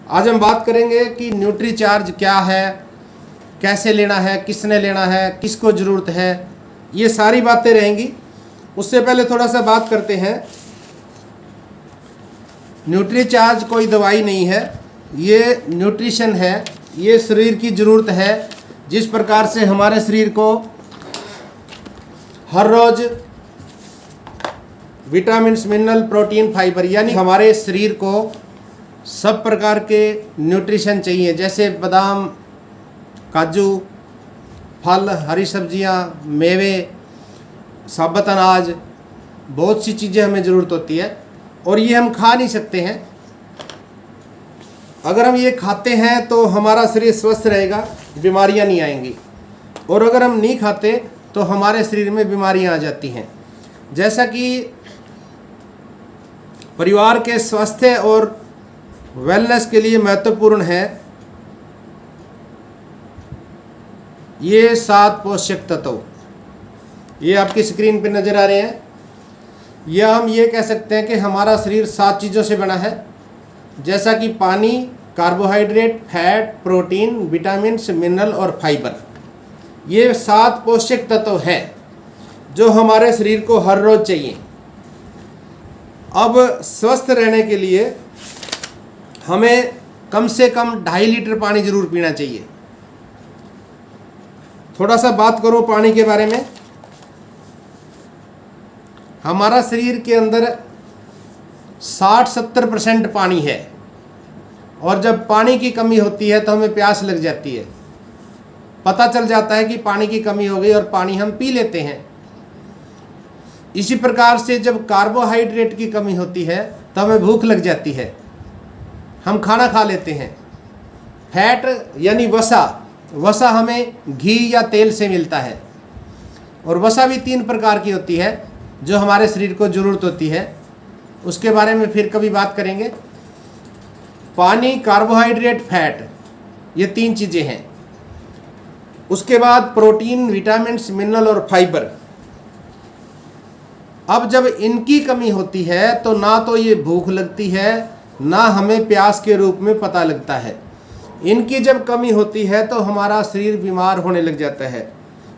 आज हम बात करेंगे कि न्यूट्री चार्ज क्या है, कैसे लेना है, किसने लेना है, किसको ज़रूरत है, ये सारी बातें रहेंगी। उससे पहले थोड़ा सा बात करते हैं। न्यूट्री चार्ज कोई दवाई नहीं है, ये न्यूट्रिशन है, ये शरीर की ज़रूरत है। जिस प्रकार से हमारे शरीर को हर रोज़ विटामिन, मिनरल, प्रोटीन, फाइबर यानी हमारे शरीर को सब प्रकार के न्यूट्रिशन चाहिए, जैसे बादाम, काजू, फल, हरी सब्जियां, मेवे, साबुत अनाज, बहुत सी चीज़ें हमें ज़रूरत होती है और ये हम खा नहीं सकते हैं। अगर हम ये खाते हैं तो हमारा शरीर स्वस्थ रहेगा, बीमारियां नहीं आएंगी, और अगर हम नहीं खाते तो हमारे शरीर में बीमारियां आ जाती हैं। जैसा कि परिवार के स्वास्थ्य और वेलनेस के लिए महत्वपूर्ण है ये 7 पोषक तत्व, ये आपकी स्क्रीन पर नज़र आ रहे हैं। या हम ये कह सकते हैं कि हमारा शरीर 7 चीज़ों से बना है, जैसा कि पानी, carbohydrate, fat, protein, vitamin, mineral और फाइबर। ये 7 पोषक तत्व हैं जो हमारे शरीर को हर रोज़ चाहिए। अब स्वस्थ रहने के लिए हमें कम से कम 2.5 लीटर पानी ज़रूर पीना चाहिए। थोड़ा सा बात करो पानी के बारे में। हमारा शरीर के अंदर 60-70% पानी है, और जब पानी की कमी होती है तो हमें प्यास लग जाती है। पता चल जाता है कि पानी की कमी हो गई और पानी हम पी लेते हैं। इसी प्रकार से जब कार्बोहाइड्रेट की कमी होती है तो हमें भूख लग जाती है, हम खाना खा लेते हैं। फैट यानी वसा हमें घी या तेल से मिलता है, और वसा भी 3 प्रकार की होती है जो हमारे शरीर को ज़रूरत होती है। उसके बारे में फिर कभी बात करेंगे। पानी, कार्बोहाइड्रेट, फैट, ये 3 चीज़ें हैं। उसके बाद प्रोटीन, विटामिन, मिनरल और फाइबर। अब जब इनकी कमी होती है तो ना तो ये भूख लगती है, ना हमें प्यास के रूप में पता लगता है। इनकी जब कमी होती है तो हमारा शरीर बीमार होने लग जाता है,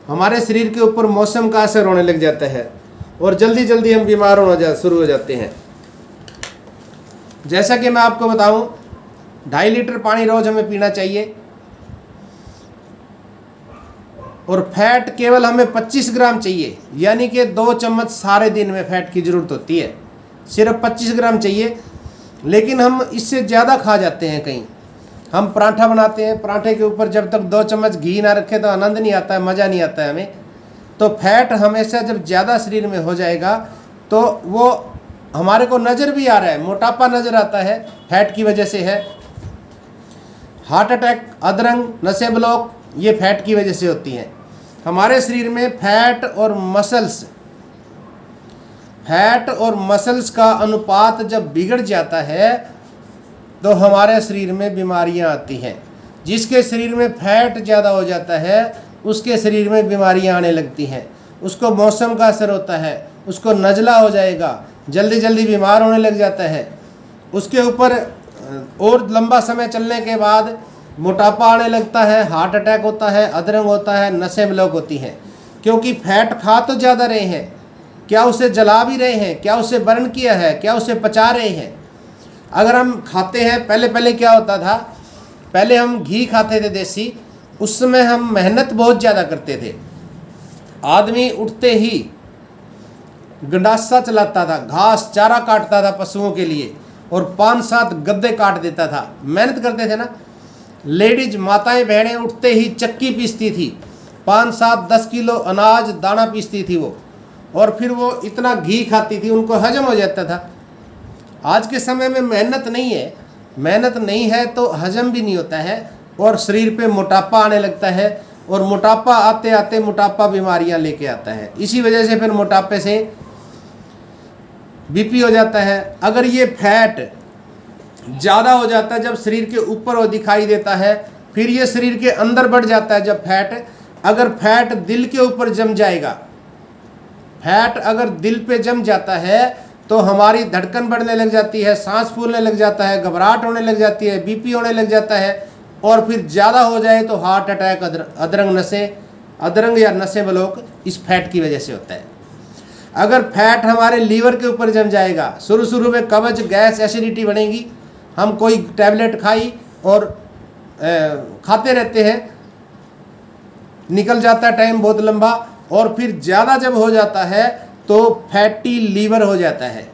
हमारे शरीर के ऊपर मौसम का असर होने लग जाता है और जल्दी जल्दी हम बीमार होना शुरू हो जाते हैं। जैसा कि मैं आपको बताऊं, 2.5 लीटर पानी रोज हमें पीना चाहिए, और फैट केवल हमें 25 ग्राम चाहिए, यानी कि 2 चम्मच सारे दिन में फैट की ज़रूरत होती है। सिर्फ 25 ग्राम चाहिए, लेकिन हम इससे ज़्यादा खा जाते हैं। कहीं हम पराठा बनाते हैं, पराठे के ऊपर जब तक 2 चम्मच घी ना रखें तो आनंद नहीं आता है, मज़ा नहीं आता है हमें। तो फैट हमेशा जब ज़्यादा शरीर में हो जाएगा तो वो हमारे को नज़र भी आ रहा है, मोटापा नज़र आता है, फैट की वजह से है। हार्ट अटैक, अधरंग, नसें ब्लॉक, ये फैट की वजह से होती हैं। हमारे शरीर में फैट और मसल्स का अनुपात जब बिगड़ जाता है तो हमारे शरीर में बीमारियां आती हैं। जिसके शरीर में फैट ज़्यादा हो जाता है उसके शरीर में बीमारियां आने लगती हैं। उसको मौसम का असर होता है, उसको नज़ला हो जाएगा, जल्दी जल्दी बीमार होने लग जाता है। उसके ऊपर और लंबा समय चलने के बाद मोटापा आने लगता है, हार्ट अटैक होता है, अधरंग होता है, नसें ब्लॉक होती हैं। क्योंकि फैट खा तो ज़्यादा रहे हैं, क्या उसे जला भी रहे हैं, क्या उसे बर्न किया है, क्या उसे पचा रहे हैं। अगर हम खाते हैं, पहले क्या होता था, पहले हम घी खाते थे देसी, उस समय हम मेहनत बहुत ज़्यादा करते थे। आदमी उठते ही गंडासा चलाता था, घास चारा काटता था पशुओं के लिए, और 5-7 गद्दे काट देता था। मेहनत करते थे ना। लेडीज, माताएं, बहनें उठते ही चक्की पीसती थी, 5-7-10 किलो अनाज दाना पीसती थी वो, और फिर वो इतना घी खाती थी, उनको हजम हो जाता था। आज के समय में मेहनत नहीं है तो हजम भी नहीं होता है, और शरीर पे मोटापा आने लगता है, और मोटापा आते आते मोटापा बीमारियां लेके आता है। इसी वजह से फिर मोटापे से बीपी हो जाता है। अगर ये फैट ज़्यादा हो जाता है, जब शरीर के ऊपर वो दिखाई देता है, फिर ये शरीर के अंदर बढ़ जाता है। जब अगर फैट दिल के ऊपर जम जाएगा, फैट अगर दिल पे जम जाता है तो हमारी धड़कन बढ़ने लग जाती है, सांस फूलने लग जाता है, घबराहट होने लग जाती है, बीपी होने लग जाता है, और फिर ज़्यादा हो जाए तो हार्ट अटैक, अधरंग या नसें ब्लॉक इस फैट की वजह से होता है। अगर फैट हमारे लीवर के ऊपर जम जाएगा, शुरू में कब्ज, गैस, एसिडिटी बनेगी, हम कोई टैबलेट खाई और खाते रहते हैं, निकल जाता है टाइम बहुत लंबा, और फिर ज़्यादा जब हो जाता है तो फैटी लीवर हो जाता है,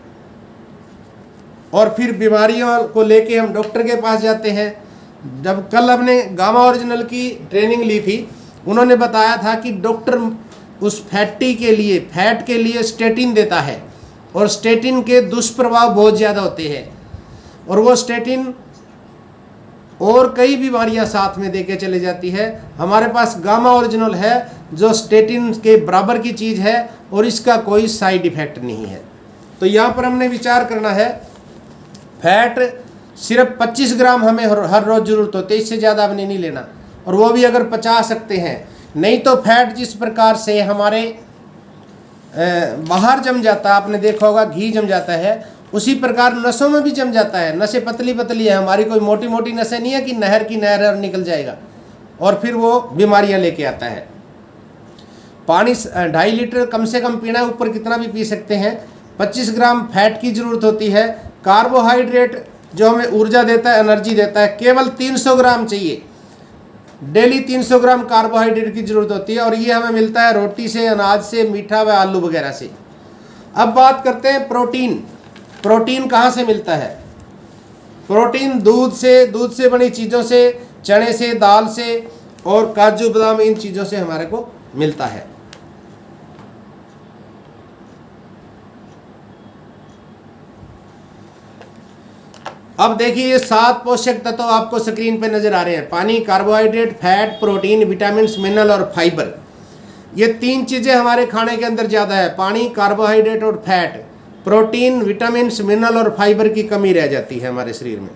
और फिर बीमारियों को लेके हम डॉक्टर के पास जाते हैं। जब कल हमने गामा ओरिजिनल की ट्रेनिंग ली थी, उन्होंने बताया था कि डॉक्टर उस फैट के लिए स्टेटिन देता है, और स्टेटिन के दुष्प्रभाव बहुत ज़्यादा होते हैं, और वो स्टेटिन और कई बीमारियां साथ में देके चले जाती है। हमारे पास गामा ओरिजिनल है जो स्टेटिन के बराबर की चीज़ है, और इसका कोई साइड इफेक्ट नहीं है। तो यहाँ पर हमने विचार करना है, फैट सिर्फ 25 ग्राम हमें हर रोज़ ज़रूरत होती है, इससे ज़्यादा हमने नहीं लेना, और वो भी अगर पचा सकते हैं। नहीं तो फैट जिस प्रकार से हमारे बाहर जम जाता है, आपने देखा होगा घी जम जाता है, उसी प्रकार नसों में भी जम जाता है। नसें पतली पतली है हमारी, कोई मोटी मोटी नसें नहीं है कि नहर की नहर निकल जाएगा, और फिर वो बीमारियां लेके आता है। पानी 2.5 लीटर कम से कम पीना है, ऊपर कितना भी पी सकते हैं। 25 ग्राम फैट की ज़रूरत होती है। कार्बोहाइड्रेट जो हमें ऊर्जा देता है, एनर्जी देता है, केवल 300 ग्राम चाहिए। डेली 300 ग्राम कार्बोहाइड्रेट की ज़रूरत होती है, और ये हमें मिलता है रोटी से, अनाज से, मीठा व आलू वगैरह से। अब बात करते हैं प्रोटीन। प्रोटीन कहाँ से मिलता है? प्रोटीन दूध से बनी चीज़ों से, चने से, दाल से, और काजू बादाम, इन चीज़ों से हमारे को मिलता है। अब देखिए ये 7 पोषक तत्व आपको स्क्रीन पे नजर आ रहे हैं। पानी, carbohydrate, fat, protein, vitamin, mineral और फाइबर। ये 3 चीज़ें हमारे खाने के अंदर ज़्यादा है। पानी, कार्बोहाइड्रेट और फैट, प्रोटीन, विटामिन, मिनरल और फाइबर की कमी रह जाती है हमारे शरीर में।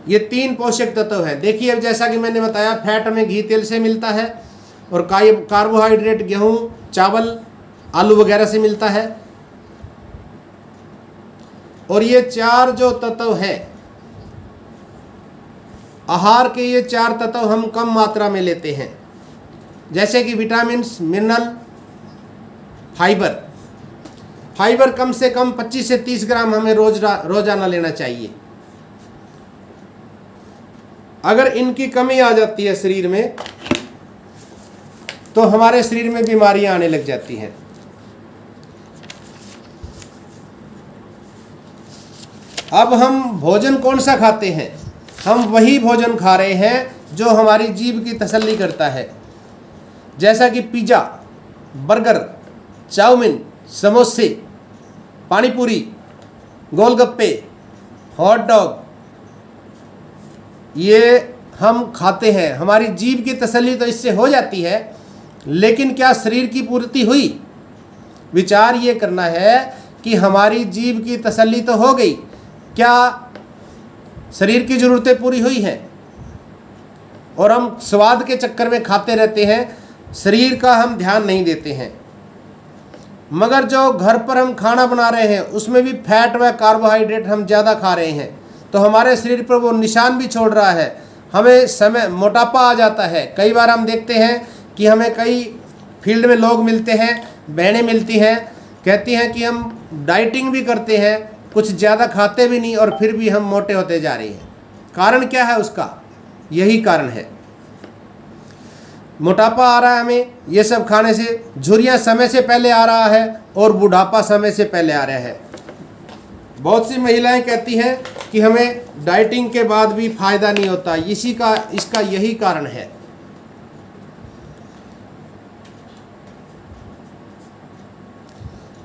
ये 3 पोषक तत्व हैं। देखिए अब जैसा कि मैंने बताया, फैट हमें घी तेल से मिलता है, और कार्बोहाइड्रेट गेहूं, चावल, आलू वगैरह से मिलता है। और ये 4 जो तत्व हैं, आहार के ये 4 तत्व हम कम मात्रा में लेते हैं, जैसे कि विटामिन, मिनरल, फाइबर। फाइबर कम से कम 25 से 30 ग्राम हमें रोजाना लेना चाहिए। अगर इनकी कमी आ जाती है शरीर में, तो हमारे शरीर में बीमारियां आने लग जाती हैं। अब हम भोजन कौन सा खाते हैं? हम वही भोजन खा रहे हैं जो हमारी जीभ की तसल्ली करता है, जैसा कि पिज़्ज़ा, बर्गर, चाउमीन, समोसे, पानी पूरी, गोलगप्पे, हॉट डॉग, ये हम खाते हैं। हमारी जीभ की तसल्ली तो इससे हो जाती है, लेकिन क्या शरीर की पूर्ति हुई? विचार ये करना है कि हमारी जीभ की तसल्ली तो हो गई, क्या शरीर की ज़रूरतें पूरी हुई हैं? और हम स्वाद के चक्कर में खाते रहते हैं, शरीर का हम ध्यान नहीं देते हैं। मगर जो घर पर हम खाना बना रहे हैं, उसमें भी फैट व कार्बोहाइड्रेट हम ज़्यादा खा रहे हैं, तो हमारे शरीर पर वो निशान भी छोड़ रहा है। हमें मोटापा आ जाता है। कई बार हम देखते हैं कि हमें कई फील्ड में लोग मिलते हैं, बहनें मिलती हैं, कहती हैं कि हम डाइटिंग भी करते हैं, कुछ ज़्यादा खाते भी नहीं, और फिर भी हम मोटे होते जा रहे हैं। कारण क्या है उसका? यही कारण है, मोटापा आ रहा है हमें ये सब खाने से। झुर्रियाँ समय से पहले आ रहा है, और बुढ़ापा समय से पहले आ रहा है। बहुत सी महिलाएं कहती हैं कि हमें डाइटिंग के बाद भी फायदा नहीं होता। इसका यही कारण है।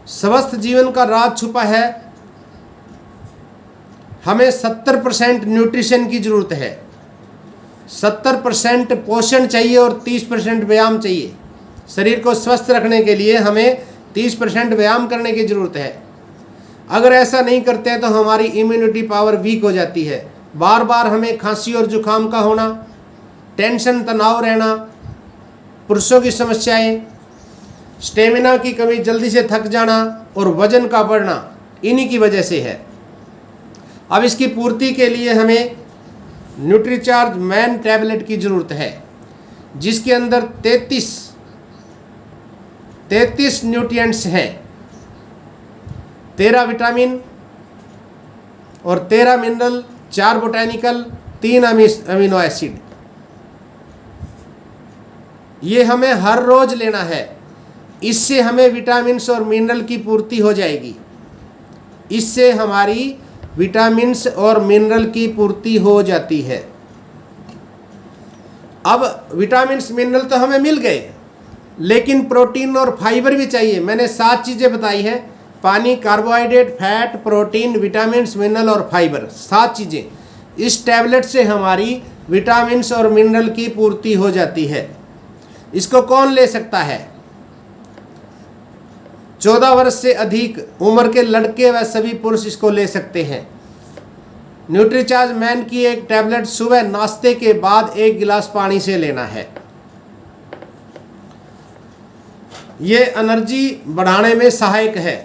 स्वस्थ जीवन का राज छुपा है। हमें 70% न्यूट्रिशन की जरूरत है, 70% पोषण चाहिए, और 30% व्यायाम चाहिए। शरीर को स्वस्थ रखने के लिए हमें 30% व्यायाम करने की ज़रूरत है। अगर ऐसा नहीं करते हैं तो हमारी इम्यूनिटी पावर वीक हो जाती है। बार बार हमें खांसी और जुकाम का होना, टेंशन, तनाव रहना, पुरुषों की समस्याएं, स्टेमिना की कमी, जल्दी से थक जाना और वजन का बढ़ना, इन्हीं की वजह से है। अब इसकी पूर्ति के लिए हमें न्यूट्रीचार्ज मैन टैबलेट की ज़रूरत है, जिसके अंदर 33 न्यूट्रिएंट्स हैं, 13 विटामिन और 13 मिनरल, 4 बोटैनिकल, 3 अमीनो एसिड। ये हमें हर रोज लेना है। इससे हमें विटामिन्स और मिनरल की पूर्ति हो जाएगी। इससे हमारी विटामिन्स और मिनरल की पूर्ति हो जाती है। अब विटामिन्स मिनरल तो हमें मिल गए, लेकिन प्रोटीन और फाइबर भी चाहिए। मैंने 7 चीज़ें बताई हैं, पानी, carbohydrate, fat, protein, vitamins, mineral और फाइबर, 7 चीज़ें। इस टैबलेट से हमारी विटामिन्स और मिनरल की पूर्ति हो जाती है। इसको कौन ले सकता है? 14 वर्ष से अधिक उम्र के लड़के व सभी पुरुष इसको ले सकते हैं। न्यूट्रीचार्ज मैन की एक टैबलेट सुबह नाश्ते के बाद 1 गिलास पानी से लेना है। ये एनर्जी बढ़ाने में सहायक है,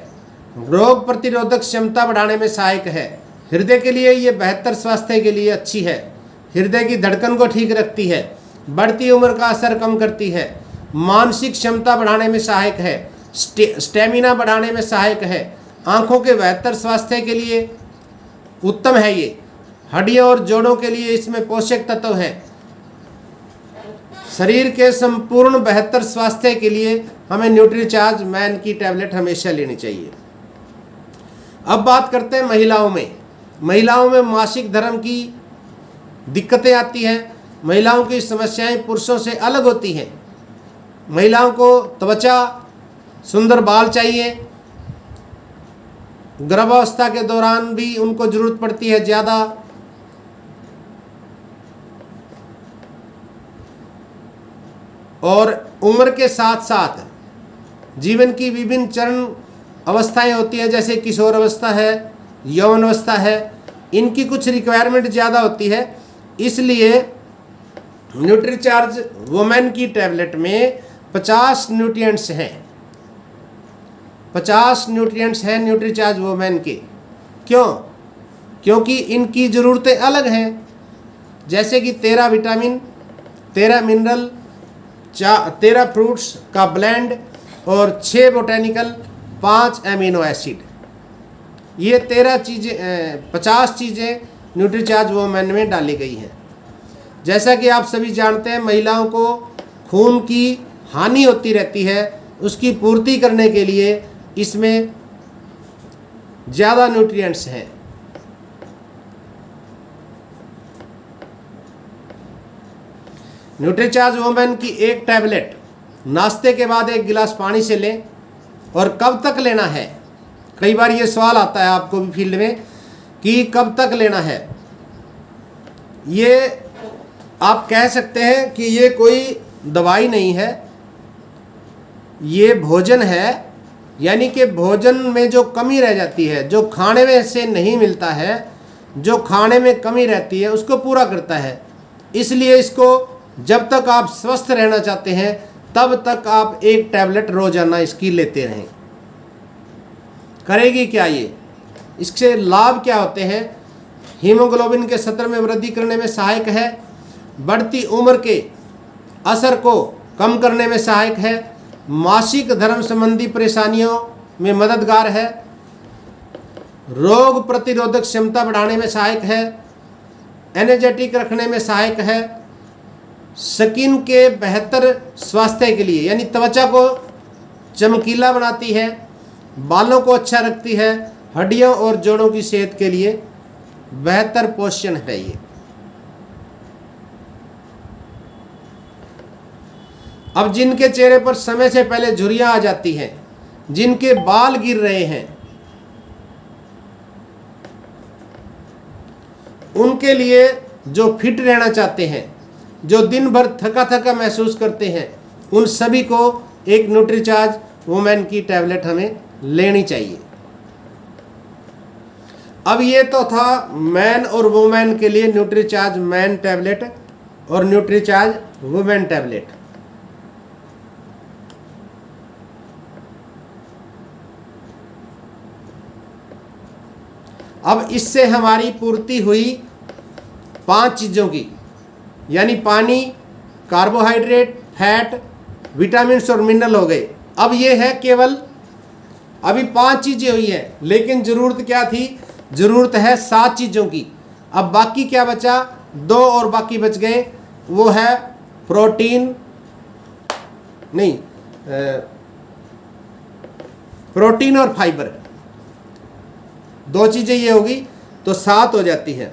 रोग प्रतिरोधक क्षमता बढ़ाने में सहायक है, हृदय के लिए ये बेहतर स्वास्थ्य के लिए अच्छी है, हृदय की धड़कन को ठीक रखती है, बढ़ती उम्र का असर कम करती है, मानसिक क्षमता बढ़ाने में सहायक है, स्टेमिना बढ़ाने में सहायक है, आंखों के बेहतर स्वास्थ्य के लिए उत्तम है। ये हड्डियों और जोड़ों के लिए इसमें पोषक तत्व हैं। शरीर के संपूर्ण बेहतर स्वास्थ्य के लिए हमें न्यूट्रीचार्ज मैन की टैबलेट हमेशा लेनी चाहिए। अब बात करते हैं महिलाओं में। महिलाओं में मासिक धर्म की दिक्कतें आती हैं। महिलाओं की समस्याएं पुरुषों से अलग होती हैं। महिलाओं को त्वचा, सुंदर बाल चाहिए। गर्भावस्था के दौरान भी उनको जरूरत पड़ती है ज़्यादा। और उम्र के साथ साथ जीवन की विभिन्न चरण अवस्थाएं होती हैं, जैसे किशोर अवस्था है, यौवन अवस्था है। इनकी कुछ रिक्वायरमेंट ज़्यादा होती है। इसलिए न्यूट्रीचार्ज वुमेन की टैबलेट में 50 न्यूट्रिएंट्स हैं। 50 न्यूट्रिएंट्स हैं न्यूट्रीचार्ज वुमेन के। क्यों? क्योंकि इनकी ज़रूरतें अलग हैं। जैसे कि 13 विटामिन, 13 मिनरल, 13 फ्रूट्स का ब्लेंड और 6 बोटैनिकल, 5 एमिनो एसिड। ये 50 चीज़ें न्यूट्रीचार्ज वुमेन में डाली गई हैं। जैसा कि आप सभी जानते हैं, महिलाओं को खून की हानि होती रहती है। उसकी पूर्ति करने के लिए इसमें ज़्यादा न्यूट्रिएंट्स हैं। न्यूट्रीचार्ज वुमेन की एक टैबलेट नाश्ते के बाद 1 गिलास पानी से लें। और कब तक लेना है? कई बार ये सवाल आता है आपको भी फील्ड में कि कब तक लेना है। ये आप कह सकते हैं कि ये कोई दवाई नहीं है, ये भोजन है। यानी कि भोजन में जो कमी रह जाती है, जो खाने में से नहीं मिलता है, जो खाने में कमी रहती है, उसको पूरा करता है। इसलिए इसको जब तक आप स्वस्थ रहना चाहते हैं तब तक आप एक टैबलेट रोजाना इसकी लेते रहें। करेगी क्या ये? इससे लाभ क्या होते हैं? हीमोग्लोबिन के स्तर में वृद्धि करने में सहायक है, बढ़ती उम्र के असर को कम करने में सहायक है, मासिक धर्म संबंधी परेशानियों में मददगार है, रोग प्रतिरोधक क्षमता बढ़ाने में सहायक है, एनर्जेटिक रखने में सहायक है, स्किन के बेहतर स्वास्थ्य के लिए यानी त्वचा को चमकीला बनाती है, बालों को अच्छा रखती है, हड्डियों और जोड़ों की सेहत के लिए बेहतर पोषण है ये। अब जिनके चेहरे पर समय से पहले झुर्रियां आ जाती हैं, जिनके बाल गिर रहे हैं, उनके लिए, जो फिट रहना चाहते हैं, जो दिन भर थका थका महसूस करते हैं, उन सभी को एक न्यूट्रीचार्ज वुमेन की टैबलेट हमें लेनी चाहिए। अब ये तो था मैन और वुमेन के लिए न्यूट्रीचार्ज मैन टैबलेट और न्यूट्रीचार्ज वुमेन टैबलेट। अब इससे हमारी पूर्ति हुई 5 चीज़ों की, यानी पानी, कार्बोहाइड्रेट, फैट, विटामिन्स और मिनरल हो गए। अब ये है केवल अभी 5 चीज़ें हुई हैं, लेकिन ज़रूरत क्या थी? ज़रूरत है 7 चीज़ों की। अब बाकी क्या बचा? 2 और बाकी बच गए, वो है प्रोटीन, नहीं, प्रोटीन और फाइबर। 2 चीज़ें ये होगी तो 7 हो जाती हैं।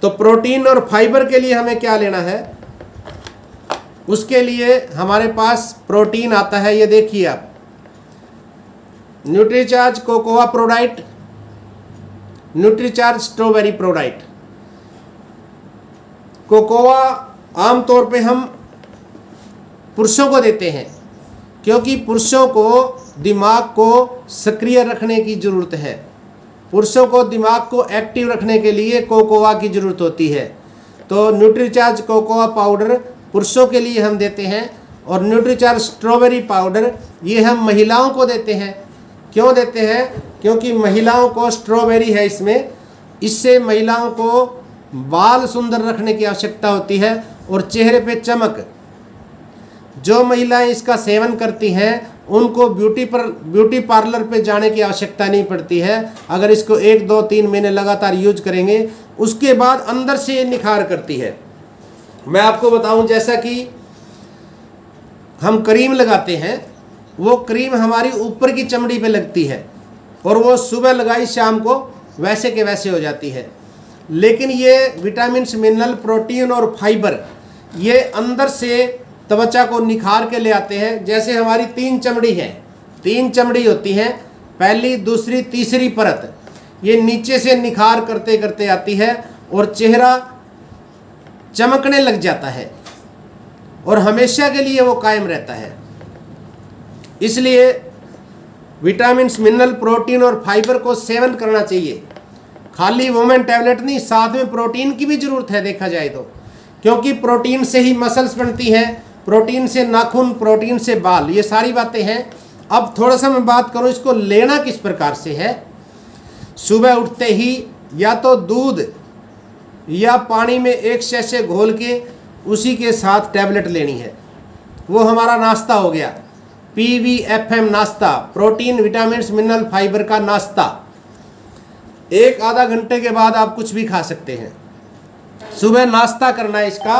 तो प्रोटीन और फाइबर के लिए हमें क्या लेना है? उसके लिए हमारे पास प्रोटीन आता है, ये देखिए आप, Nutricharge cocoa ProDiet, Nutricharge strawberry ProDiet. Cocoa आमतौर पे हम पुरुषों को देते हैं, क्योंकि पुरुषों को दिमाग को सक्रिय रखने की ज़रूरत है। पुरुषों को दिमाग को एक्टिव रखने के लिए कोकोआ की ज़रूरत होती है। तो न्यूट्रीचार्ज कोकोआ पाउडर पुरुषों के लिए हम देते हैं, और न्यूट्रीचार्ज स्ट्रॉबेरी पाउडर ये हम महिलाओं को देते हैं। क्यों देते हैं? क्योंकि महिलाओं को स्ट्रॉबेरी है इसमें, इससे महिलाओं को बाल सुंदर रखने की आवश्यकता होती है और चेहरे पे चमक। जो महिलाएं इसका सेवन करती हैं उनको ब्यूटी पार्लर पे जाने की आवश्यकता नहीं पड़ती है। अगर इसको 1, 2, 3 महीने लगातार यूज करेंगे, उसके बाद अंदर से निखार करती है। मैं आपको बताऊं, जैसा कि हम क्रीम लगाते हैं, वो क्रीम हमारी ऊपर की चमड़ी पे लगती है और वो सुबह लगाई शाम को वैसे के वैसे हो जाती है। लेकिन ये विटामिन्स, मिनरल, प्रोटीन और फाइबर ये अंदर से त्वचा को निखार के ले आते हैं। जैसे हमारी 3 चमड़ी है, 3 चमड़ी होती हैं, पहली, दूसरी, तीसरी परत, ये नीचे से निखार करते करते आती है और चेहरा चमकने लग जाता है और हमेशा के लिए वो कायम रहता है। इसलिए विटामिन्स, मिनरल, प्रोटीन और फाइबर को सेवन करना चाहिए। खाली वुमेन टैबलेट नहीं, साथ में प्रोटीन की भी ज़रूरत है देखा जाए तो, क्योंकि प्रोटीन से ही मसल्स बनती हैं, प्रोटीन से नाखून, प्रोटीन से बाल, ये सारी बातें हैं। अब थोड़ा सा मैं बात करूं इसको लेना किस प्रकार से है। सुबह उठते ही या तो दूध या पानी में 1 सैशे घोल के उसी के साथ टैबलेट लेनी है, वो हमारा नाश्ता हो गया। PVFM नाश्ता, प्रोटीन, विटामिन्स, मिनरल, फाइबर का नाश्ता। 1 आधा घंटे के बाद आप कुछ भी खा सकते हैं। सुबह नाश्ता करना है इसका।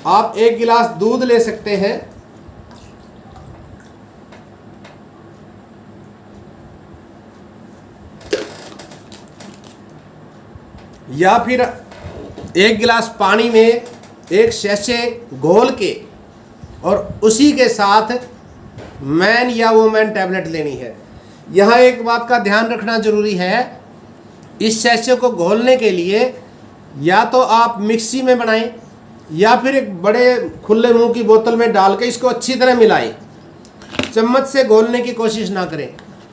आप 1 गिलास दूध ले सकते हैं, या फिर 1 गिलास पानी में 1 सैशे घोल के और उसी के साथ मैन या वुमेन टैबलेट लेनी है। यहाँ एक बात का ध्यान रखना जरूरी है, इस सैशे को घोलने के लिए या तो आप मिक्सी में बनाएं या फिर एक बड़े खुले मुंह की बोतल में डाल के इसको अच्छी तरह मिलाएं। चम्मच से घोलने की कोशिश ना करें,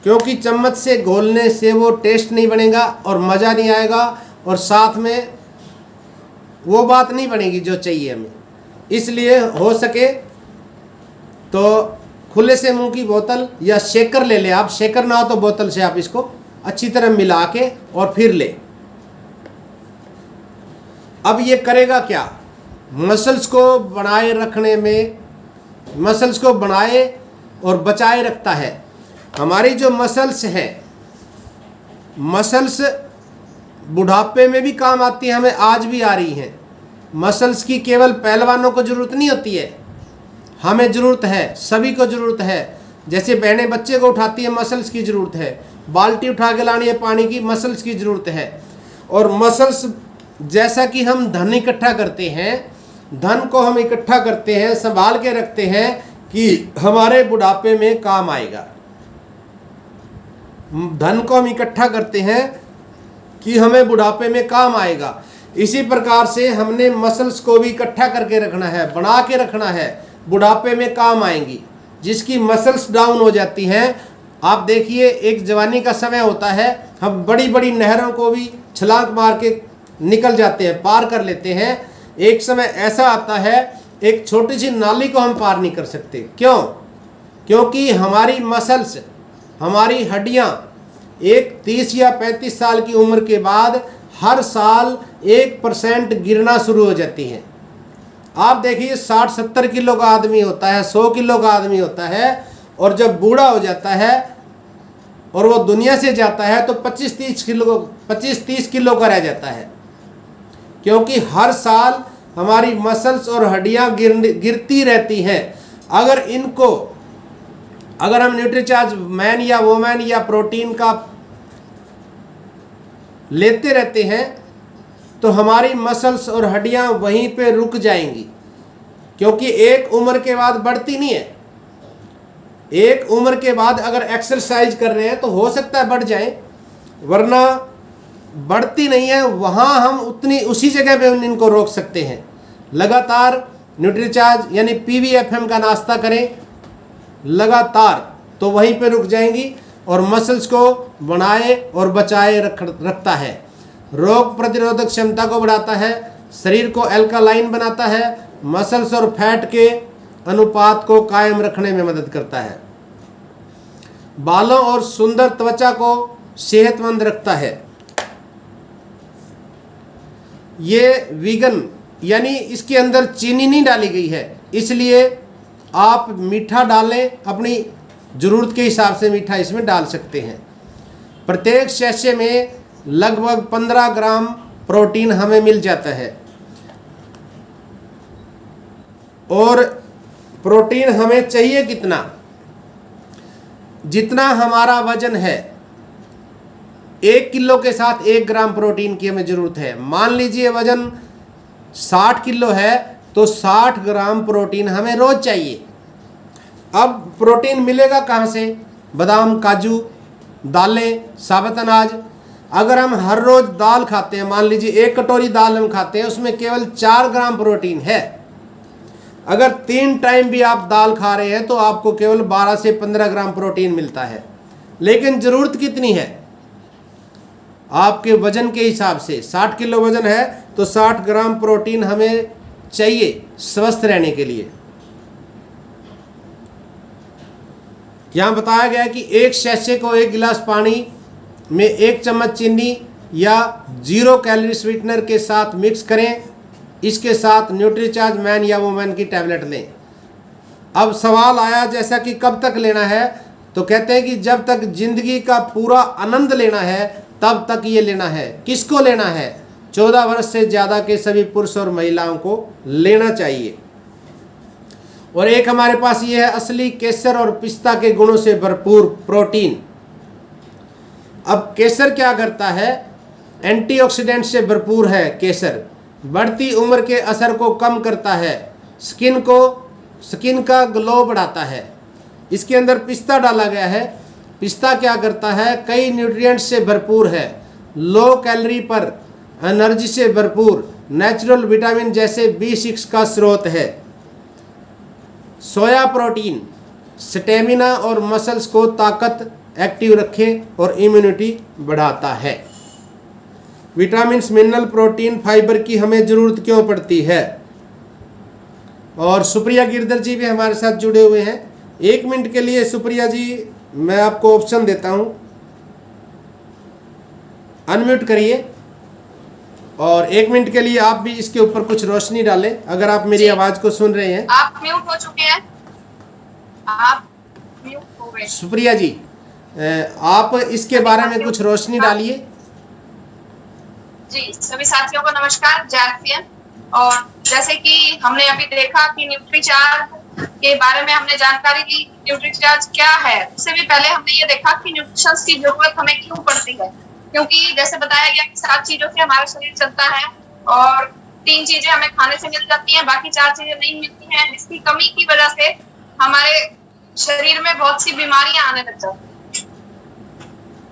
क्योंकि चम्मच से घोलने से वो टेस्ट नहीं बनेगा और मज़ा नहीं आएगा, और साथ में वो बात नहीं बनेगी जो चाहिए हमें। इसलिए हो सके तो खुले से मुंह की बोतल या शेकर ले लें आप, शेकर ना हो तो बोतल से आप इसको अच्छी तरह मिला के और फिर ले। अब ये करेगा क्या? मसल्स को बनाए रखने में, मसल्स को बनाए और बचाए रखता है। हमारी जो मसल्स हैं, मसल्स बुढ़ापे में भी काम आती है, हमें आज भी आ रही हैं। मसल्स की केवल पहलवानों को ज़रूरत नहीं होती है, हमें ज़रूरत है, सभी को ज़रूरत है। जैसे बहनें बच्चे को उठाती है, मसल्स की ज़रूरत है। बाल्टी उठा के लानी है पानी की, मसल्स की ज़रूरत है। और मसल्स, जैसा कि हम धन इकट्ठा करते हैं, धन को हम इकट्ठा करते हैं, संभाल के रखते हैं कि हमारे बुढ़ापे में काम आएगा। धन को हम इकट्ठा करते हैं कि हमें बुढ़ापे में काम आएगा। इसी प्रकार से हमने मसल्स को भी इकट्ठा करके रखना है, बना के रखना है, बुढ़ापे में काम आएंगी। जिसकी मसल्स डाउन हो जाती हैं, आप देखिए एक जवानी का समय होता है, हम बड़ी बड़ी नहरों को भी छलांग मार के निकल जाते हैं, पार कर लेते हैं। एक समय ऐसा आता है, एक छोटी सी नाली को हम पार नहीं कर सकते। क्यों? क्योंकि हमारी मसल्स, हमारी हड्डियां एक 30 या 35 साल की उम्र के बाद हर साल 1% गिरना शुरू हो जाती है। आप देखिए 60-70 किलो का आदमी होता है, 100 किलो का आदमी होता है, और जब बूढ़ा हो जाता है और वो दुनिया से जाता है तो 25-30 किलो का रह जाता है, क्योंकि हर साल हमारी मसल्स और हड्डियां गिरती रहती हैं। अगर हम न्यूट्रीचार्ज मैन या वोमैन या प्रोटीन का लेते रहते हैं तो हमारी मसल्स और हड्डियां वहीं पे रुक जाएंगी, क्योंकि एक उम्र के बाद बढ़ती नहीं है। एक उम्र के बाद अगर एक्सरसाइज कर रहे हैं तो हो सकता है बढ़ जाए, वरना बढ़ती नहीं है। वहाँ हम उसी जगह पे इनको रोक सकते हैं। लगातार न्यूट्रीचार्ज यानी PVFM का नाश्ता करें लगातार, तो वहीं पे रुक जाएंगी और मसल्स को बनाए और बचाए रखता है। रोग प्रतिरोधक क्षमता को बढ़ाता है, शरीर को अल्कालाइन बनाता है, मसल्स और फैट के अनुपात को कायम रखने में मदद करता है, बालों और सुंदर त्वचा को सेहतमंद रखता है। ये वीगन यानी इसके अंदर चीनी नहीं डाली गई है, इसलिए आप मीठा डालें, अपनी ज़रूरत के हिसाब से मीठा इसमें डाल सकते हैं। प्रत्येक सैशे में लगभग 15 ग्राम प्रोटीन हमें मिल जाता है, और प्रोटीन हमें चाहिए कितना, जितना हमारा वजन है। 1 किलो के साथ 1 ग्राम प्रोटीन की हमें ज़रूरत है। मान लीजिए वजन 60 किलो है तो 60 ग्राम प्रोटीन हमें रोज़ चाहिए। अब प्रोटीन मिलेगा कहाँ से? बादाम, काजू, दालें, साबुत अनाज। अगर हम हर रोज़ दाल खाते हैं, मान लीजिए 1 कटोरी दाल हम खाते हैं, उसमें केवल 4 ग्राम प्रोटीन है। अगर 3 टाइम भी आप दाल खा रहे हैं तो आपको केवल 12 से 15 ग्राम प्रोटीन मिलता है। लेकिन ज़रूरत कितनी है? आपके वजन के हिसाब से 60 किलो वजन है तो 60 ग्राम प्रोटीन हमें चाहिए स्वस्थ रहने के लिए। यहाँ बताया गया है कि एक सैशे को 1 गिलास पानी में 1 चम्मच चीनी या 0 कैलोरी स्वीटनर के साथ मिक्स करें। इसके साथ न्यूट्रीचार्ज मैन या वोमैन की टैबलेट लें। अब सवाल आया जैसा कि कब तक लेना है, तो कहते हैं कि जब तक जिंदगी का पूरा आनंद लेना है तब तक ये लेना है। किसको लेना है? 14 वर्ष से ज़्यादा के सभी पुरुष और महिलाओं को लेना चाहिए। और एक हमारे पास ये है असली केसर और पिस्ता के गुणों से भरपूर प्रोटीन। अब केसर क्या करता है? एंटीऑक्सीडेंट से भरपूर है केसर। बढ़ती उम्र के असर को कम करता है, स्किन का ग्लो बढ़ाता है। इसके अंदर पिस्ता डाला गया है। पिस्ता क्या करता है? कई न्यूट्रिएंट्स से भरपूर है, लो कैलोरी पर एनर्जी से भरपूर, नेचुरल विटामिन जैसे B6 का स्रोत है। सोया प्रोटीन स्टेमिना और मसल्स को ताकत एक्टिव रखे और इम्यूनिटी बढ़ाता है। विटामिन्स, मिनरल, प्रोटीन, फाइबर की हमें ज़रूरत क्यों पड़ती है? और सुप्रिया गिरधर जी भी हमारे साथ जुड़े हुए हैं। 1 मिनट के लिए सुप्रिया जी मैं आपको ऑप्शन देता हूं, अनम्यूट करिए और 1 मिनट के लिए आप भी इसके ऊपर कुछ रोशनी डालें। अगर आप मेरी आवाज को सुन रहे हैं। आप म्यूट हो चुके हैं, आप म्यूट हो गए। सुप्रिया जी आप इसके बारे में कुछ रोशनी डालिए। जी, सभी साथियों को नमस्कार, जय हिंद। और जैसे कि हमने अभी देखा कि न्यूट्रीचार्ज के बारे में हमने जानकारी ली, न्यूट्रीचार्ज क्या है। उससे भी पहले हमने ये देखा कि न्यूट्रिशंस की जरूरत हमें क्यों पड़ती है, क्योंकि जैसे बताया गया कि 7 चीजों से हमारा शरीर चलता है और 3 चीजें हमें खाने से मिल जाती हैं, बाकी 4 चीजें नहीं मिलती हैं, जिसकी कमी की वजह से हमारे शरीर में बहुत सी बीमारियां आने लग जाती हैं।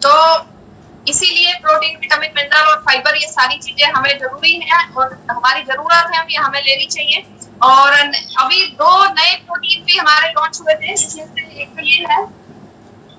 तो इसीलिए प्रोटीन, विटामिन, मिनरल और फाइबर ये सारी चीजें हमें जरूरी हैं और हमारी जरूरत है, हमें लेनी चाहिए। और अभी 2 नए प्रोटीन भी हमारे लॉन्च हुए थे, जिसमें से एक तो ये है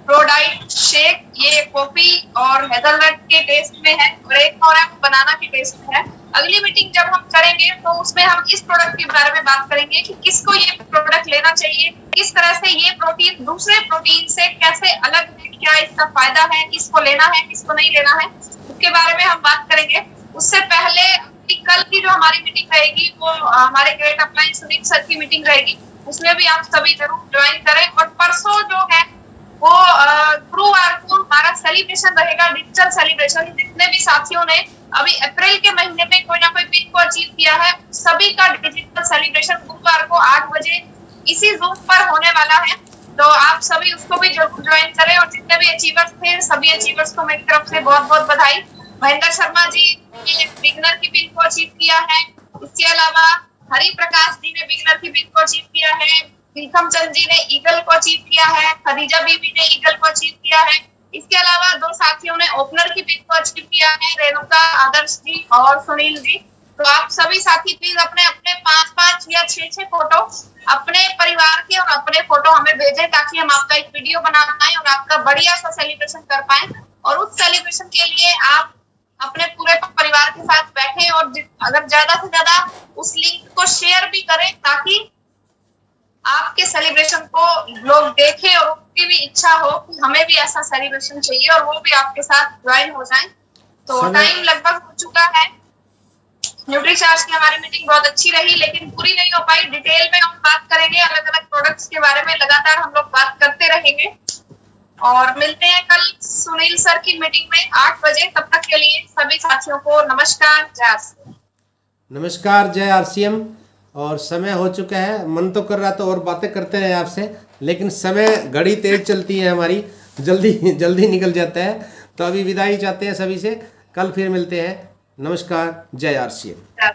प्रोडाइट शेक, ये कॉफी और हेजलनट के टेस्ट में है, और एक और है बनाना के टेस्ट में है। अगली मीटिंग जब हम करेंगे तो उसमें हम इस प्रोडक्ट के बारे में बात करेंगे कि किसको ये प्रोडक्ट लेना चाहिए, किस तरह से ये प्रोटीन दूसरे प्रोटीन से कैसे अलग है, क्या इसका फायदा है, किसको लेना है किसको नहीं लेना है, उसके बारे में हम बात करेंगे। उससे पहले कल की जो हमारी मीटिंग रहेगी वो हमारे ग्रेट अपलाइन सुनील सर की मीटिंग रहेगी, उसमें भी आप सभी जरूर ज्वाइन करें। और परसों जो है वो गुरुवार को हमारा सेलिब्रेशन रहेगा, डिजिटल सेलिब्रेशन। जितने भी साथियों ने अभी अप्रैल के महीने में कोई ना कोई पिन को अचीव किया है, सभी का डिजिटल सेलिब्रेशन गुरुवार को 8 बजे इसी जूम पर होने वाला है, तो आप सभी उसको भी जरूर ज्वाइन करें। और जितने भी अचीवर्स थे सभी अचीवर्स को मेरी तरफ से बहुत बहुत बधाई। महेंद्र शर्मा जी ने बिगनर की पिन को अचीव किया है, इसके अलावा हरि प्रकाश जी ने बिगनर की पिन को अचीव किया है, भीखम चंद जी ने ईगल को अचीव किया है, खदीजा बीबी ने ईगल को अचीव किया है। इसके अलावा 2 साथियों ने ओपनर की पिन को अचीव किया है, रेणुका, आदर्श जी और सुनील जी। तो आप सभी साथी प्लीज अपने अपने 5-5 या 6-6 फोटो अपने परिवार के और अपने फोटो हमें भेजें, ताकि हम आपका एक वीडियो बना पाए और आपका बढ़िया सा सेलिब्रेशन कर पाए। और उस सेलिब्रेशन के लिए आप अपने पूरे परिवार के साथ बैठे और अगर ज्यादा से ज्यादा उस लिंक को शेयर भी करें, ताकि आपके सेलिब्रेशन को लोग देखें और उनकी भी इच्छा हो कि हमें भी ऐसा सेलिब्रेशन चाहिए और वो भी आपके साथ ज्वाइन हो जाएं। तो टाइम लगभग हो चुका है। न्यूट्रीचार्ज की हमारी मीटिंग बहुत अच्छी रही, लेकिन पूरी नहीं हो पाई। डिटेल में हम बात करेंगे, अलग अलग प्रोडक्ट्स के बारे में लगातार हम लोग बात करते रहेंगे। और मिलते हैं कल सुनील सर की मीटिंग में 8 बजे। तब तक के लिए सभी साथियों को नमस्कार, जय आरसीएम। नमस्कार, जय आरसीएम। और समय हो चुका है, मन तो कर रहा था और बातें करते रहे आपसे, लेकिन समय घड़ी तेज चलती है हमारी, जल्दी जल्दी निकल जाता है। तो अभी विदाई चाहते हैं सभी से, कल फिर मिलते हैं। नमस्कार, जय आरसीएम।